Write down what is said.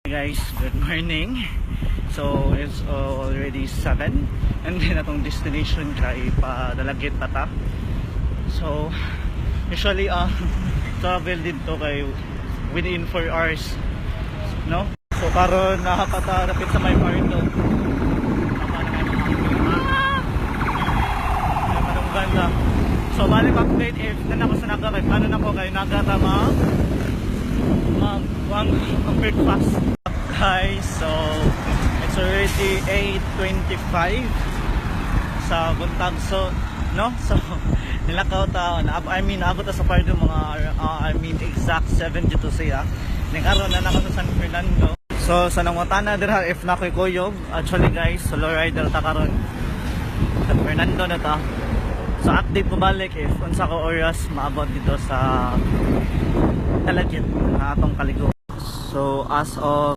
Guys, good morning. So it's already 7 and then atong destination kay Padalagit Tata. So usually travel dito kay within 4 hours, no? So karon nakapatapit sa may Marto. Ganda. So balik update if nanako sa naga kay paano na ko kay nagata ang breakfast. Guys, so it's already 8:25 sa buntag, so no, so nilakaw ta abot sa pardo mga exact 7 to siya nikaron na nako sa San Fernando. So sa nangutana dira if nakoy kuyog, actually guys solo rider ta karon San Fernando na ta. So update ko balik if unsa ko oras maabot dito sa Talagit na atong kaligo. So as of